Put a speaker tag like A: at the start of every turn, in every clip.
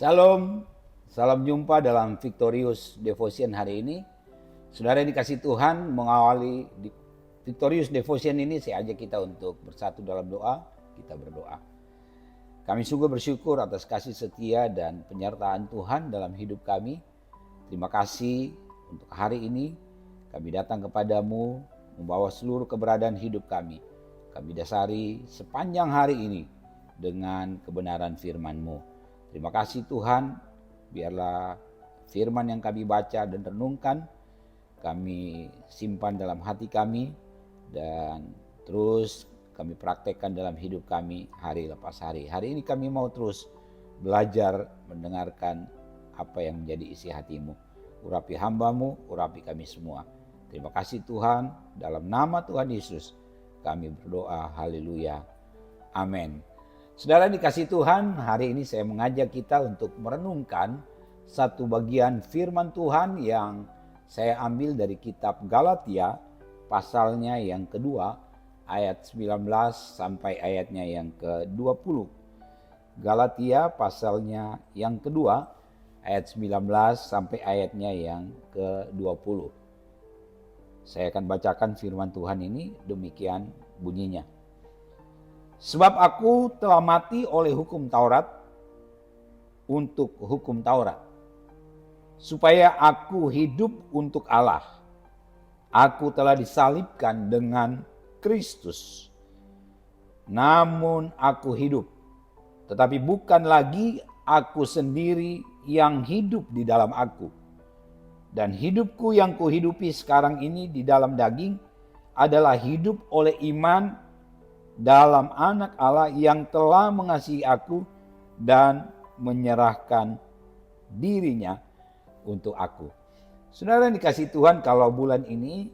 A: Salam, salam jumpa dalam Victorious Devotion hari ini. Saudara yang dikasih Tuhan, mengawali Victorious Devotion ini saya ajak kita untuk bersatu dalam doa. Kita berdoa. Kami sungguh bersyukur atas kasih setia dan penyertaan Tuhan dalam hidup kami. Terima kasih untuk hari ini. Kami datang kepadamu membawa seluruh keberadaan hidup kami. Kami dasari sepanjang hari ini dengan kebenaran firman-Mu. Terima kasih Tuhan, biarlah firman yang kami baca dan renungkan, kami simpan dalam hati kami dan terus kami praktekkan dalam hidup kami hari lepas hari. Hari ini kami mau terus belajar mendengarkan apa yang menjadi isi hati-Mu. Urapi hamba-Mu, urapi kami semua. Terima kasih Tuhan, dalam nama Tuhan Yesus kami berdoa, haleluya, amin. Saudara dikasih Tuhan, hari ini saya mengajak kita untuk merenungkan satu bagian firman Tuhan yang saya ambil dari kitab Galatia, pasalnya yang kedua, ayat 19 sampai ayatnya yang ke-20. Galatia pasalnya yang kedua, ayat 19 sampai ayatnya yang ke-20. Saya akan bacakan firman Tuhan ini, demikian bunyinya. Sebab aku telah mati oleh hukum Taurat untuk hukum Taurat, supaya aku hidup untuk Allah. Aku telah disalibkan dengan Kristus. Namun aku hidup, tetapi bukan lagi aku sendiri yang hidup di dalam aku. Dan hidupku yang kuhidupi sekarang ini di dalam daging adalah hidup oleh iman dalam anak Allah yang telah mengasihi aku dan menyerahkan dirinya untuk aku. Saudara yang dikasih Tuhan, kalau bulan ini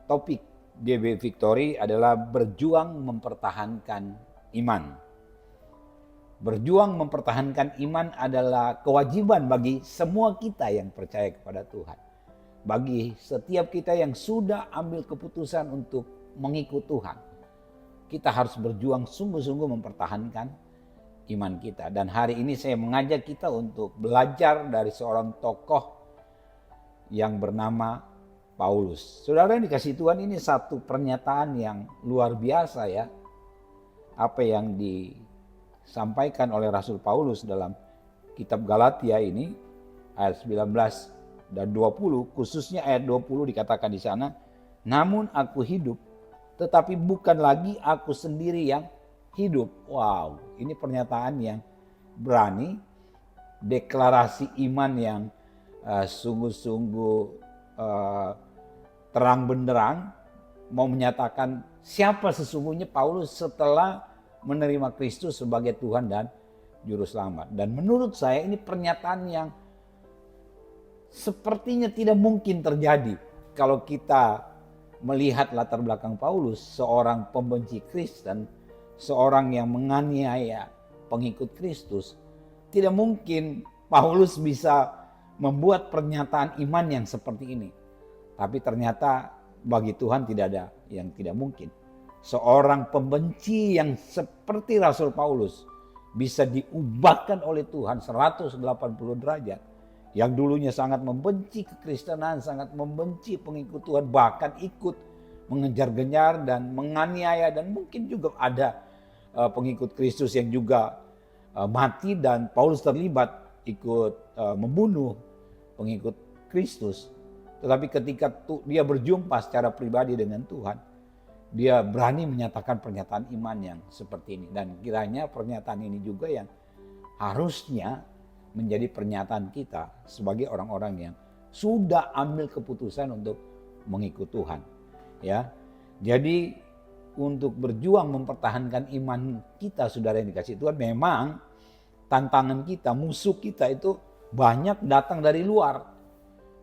A: topik GB Victory adalah berjuang mempertahankan iman. Berjuang mempertahankan iman adalah kewajiban bagi semua kita yang percaya kepada Tuhan. Bagi setiap kita yang sudah ambil keputusan untuk mengikut Tuhan. Kita harus berjuang sungguh-sungguh mempertahankan iman kita. Dan hari ini saya mengajak kita untuk belajar dari seorang tokoh yang bernama Paulus. Saudara yang dikasih Tuhan, ini satu pernyataan yang luar biasa ya. Apa yang disampaikan oleh Rasul Paulus dalam kitab Galatia ini, ayat 19 dan 20, khususnya ayat 20 dikatakan di sana, namun aku hidup, tetapi bukan lagi aku sendiri yang hidup. Wow, ini pernyataan yang berani, deklarasi iman yang sungguh-sungguh terang benderang, mau menyatakan siapa sesungguhnya Paulus setelah menerima Kristus sebagai Tuhan dan Juru Selamat. Dan menurut saya ini pernyataan yang sepertinya tidak mungkin terjadi kalau kita melihat latar belakang Paulus, seorang pembenci Kristen, seorang yang menganiaya pengikut Kristus. Tidak mungkin Paulus bisa membuat pernyataan iman yang seperti ini. Tapi ternyata bagi Tuhan tidak ada yang tidak mungkin. Seorang pembenci yang seperti Rasul Paulus bisa diubahkan oleh Tuhan 180 derajat. Yang dulunya sangat membenci kekristenan, sangat membenci pengikut Tuhan, bahkan ikut mengejar-genjar dan menganiaya, dan mungkin juga ada pengikut Kristus yang juga mati dan Paulus terlibat ikut membunuh pengikut Kristus. Tetapi ketika dia berjumpa secara pribadi dengan Tuhan, dia berani menyatakan pernyataan iman yang seperti ini. Dan kiranya pernyataan ini juga yang harusnya menjadi pernyataan kita sebagai orang-orang yang sudah ambil keputusan untuk mengikut Tuhan. Ya, jadi untuk berjuang mempertahankan iman kita, saudara yang dikasih Tuhan, memang tantangan kita, musuh kita itu banyak datang dari luar.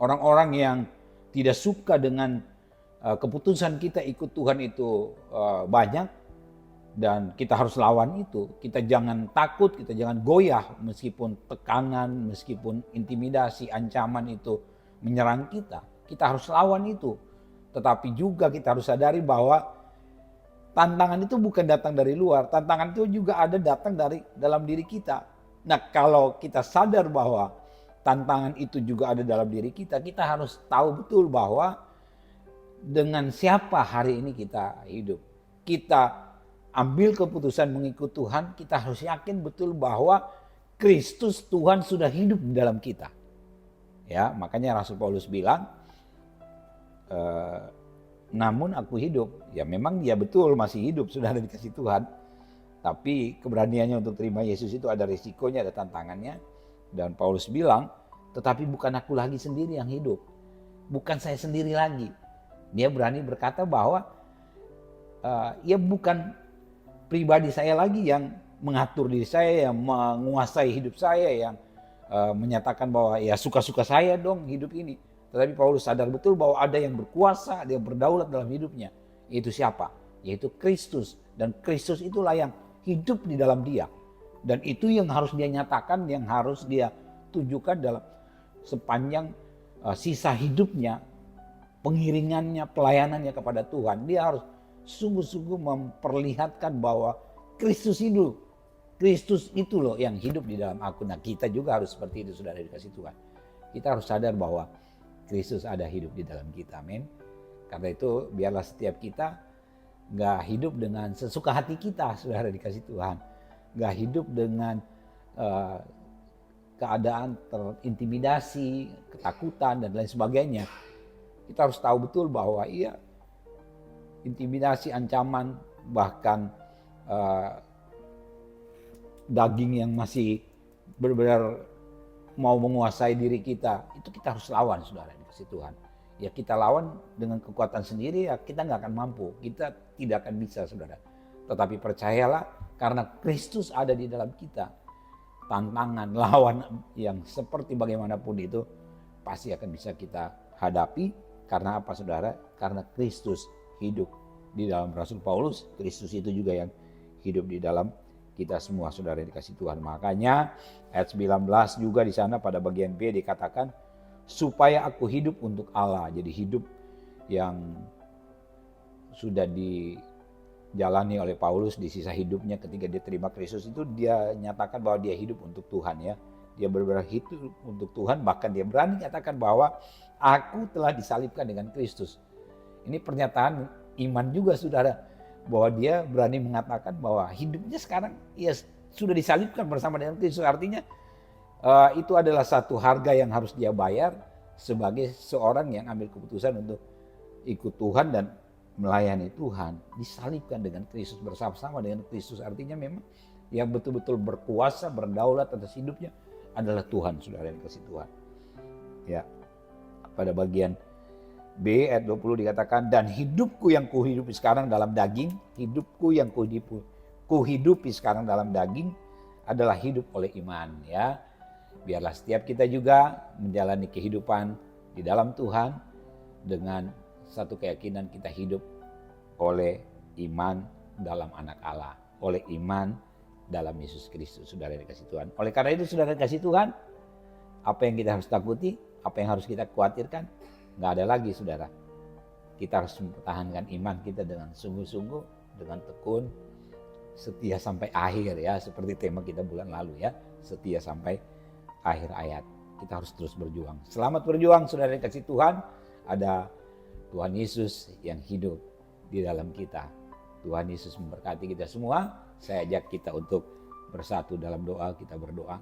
A: Orang-orang yang tidak suka dengan keputusan kita ikut Tuhan itu banyak. Dan kita harus lawan itu. Kita jangan takut, kita jangan goyah meskipun tekanan, meskipun intimidasi, ancaman itu menyerang kita. Kita harus lawan itu. Tetapi juga kita harus sadari bahwa tantangan itu bukan datang dari luar. Tantangan itu juga ada datang dari dalam diri kita. Nah, kalau kita sadar bahwa tantangan itu juga ada dalam diri kita, kita harus tahu betul bahwa dengan siapa hari ini kita hidup. Kita ambil keputusan mengikut Tuhan, kita harus yakin betul bahwa Kristus Tuhan sudah hidup di dalam kita. Ya, makanya Rasul Paulus bilang, namun aku hidup. Ya memang dia betul masih hidup, sudah ada dikasih Tuhan. Tapi keberaniannya untuk terima Yesus itu ada risikonya, ada tantangannya. Dan Paulus bilang, tetapi bukan aku lagi sendiri yang hidup. Bukan saya sendiri lagi. Dia berani berkata bahwa ya bukan pribadi saya lagi yang mengatur diri saya, yang menguasai hidup saya, yang menyatakan bahwa ya suka-suka saya dong hidup ini. Tetapi Paulus sadar betul bahwa ada yang berkuasa, ada yang berdaulat dalam hidupnya. Yaitu siapa? Yaitu Kristus. Dan Kristus itulah yang hidup di dalam dia. Dan itu yang harus dia nyatakan, yang harus dia tunjukkan dalam sepanjang sisa hidupnya, pengiringannya, pelayanannya kepada Tuhan. Dia harus sungguh-sungguh memperlihatkan bahwa Kristus hidup. Kristus itu loh yang hidup di dalam aku. Nah, kita juga harus seperti itu, saudara dikasih Tuhan. Kita harus sadar bahwa Kristus ada hidup di dalam kita, amin. Karena itu biarlah setiap kita gak hidup dengan sesuka hati kita, saudara dikasih Tuhan. Gak hidup dengan keadaan terintimidasi, ketakutan dan lain sebagainya. Kita harus tahu betul bahwa iya, intimidasi, ancaman, bahkan daging yang masih benar-benar mau menguasai diri kita, itu kita harus lawan, saudara dikasih Tuhan. Ya kita lawan dengan kekuatan sendiri, ya kita nggak akan mampu, kita tidak akan bisa, saudara. Tetapi percayalah, karena Kristus ada di dalam kita, tantangan, lawan yang seperti bagaimanapun itu pasti akan bisa kita hadapi. Karena apa, saudara? Karena Kristus hidup di dalam Rasul Paulus. Kristus itu juga yang hidup di dalam kita semua, saudara yang dikasih Tuhan. Makanya ayat 19 juga di sana pada bagian B dikatakan, supaya aku hidup untuk Allah. Jadi hidup yang sudah dijalani oleh Paulus di sisa hidupnya ketika dia terima Kristus itu, dia nyatakan bahwa dia hidup untuk Tuhan, ya. Dia benar-benar hidup untuk Tuhan, bahkan dia berani nyatakan bahwa aku telah disalibkan dengan Kristus. Ini pernyataan iman juga, saudara. Bahwa dia berani mengatakan bahwa hidupnya sekarang ya sudah disalibkan bersama dengan Kristus. Artinya itu adalah satu harga yang harus dia bayar sebagai seorang yang ambil keputusan untuk ikut Tuhan dan melayani Tuhan. Disalibkan dengan Kristus, bersama-sama dengan Kristus. Artinya memang yang betul-betul berkuasa, berdaulat atas hidupnya adalah Tuhan, saudara yang kasih Tuhan. Ya, pada bagian B ayat 20 dikatakan, dan hidupku yang kuhidupi sekarang dalam daging, hidupku yang kuhidupi sekarang dalam daging adalah hidup oleh iman, ya. Biarlah setiap kita juga menjalani kehidupan di dalam Tuhan dengan satu keyakinan kita hidup oleh iman dalam anak Allah, oleh iman dalam Yesus Kristus, saudara dikasih Tuhan. Oleh karena itu, saudara dikasih Tuhan, apa yang kita harus takuti, apa yang harus kita khawatirkan? Nggak ada lagi, saudara. Kita harus mempertahankan iman kita dengan sungguh-sungguh, dengan tekun, setia sampai akhir, ya. Seperti tema kita bulan lalu, ya. Setia sampai akhir ayat. Kita harus terus berjuang. Selamat berjuang, saudara yang kasih Tuhan. Ada Tuhan Yesus yang hidup di dalam kita. Tuhan Yesus memberkati kita semua. Saya ajak kita untuk bersatu dalam doa, kita berdoa.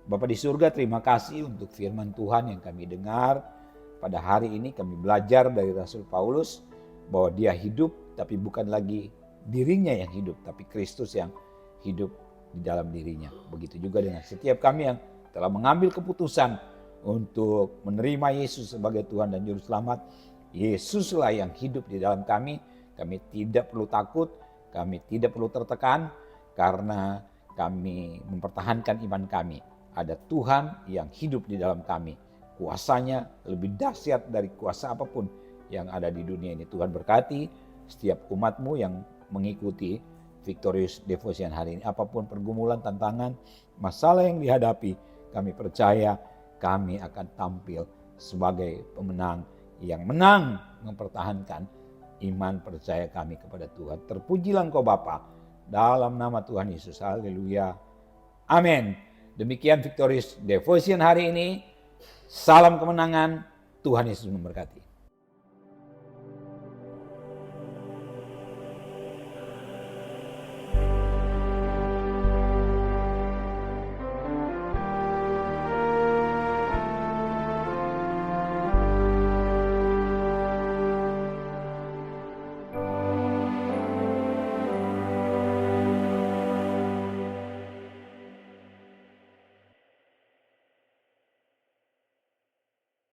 A: Bapa di surga, terima kasih untuk firman Tuhan yang kami dengar. Pada hari ini kami belajar dari Rasul Paulus bahwa dia hidup, tapi bukan lagi dirinya yang hidup, tapi Kristus yang hidup di dalam dirinya. Begitu juga dengan setiap kami yang telah mengambil keputusan untuk menerima Yesus sebagai Tuhan dan Juru Selamat. Yesuslah yang hidup di dalam kami. Kami tidak perlu takut, kami tidak perlu tertekan, karena kami mempertahankan iman kami. Ada Tuhan yang hidup di dalam kami. Kuasanya lebih dahsyat dari kuasa apapun yang ada di dunia ini. Tuhan berkati setiap umat-Mu yang mengikuti Victorious Devotion hari ini. Apapun pergumulan, tantangan, masalah yang dihadapi, kami percaya kami akan tampil sebagai pemenang yang menang mempertahankan iman percaya kami kepada Tuhan. Terpujilah Engkau Bapa, dalam nama Tuhan Yesus. Haleluya. Amin. Demikian Victorious Devotion hari ini. Salam kemenangan, Tuhan Yesus memberkati.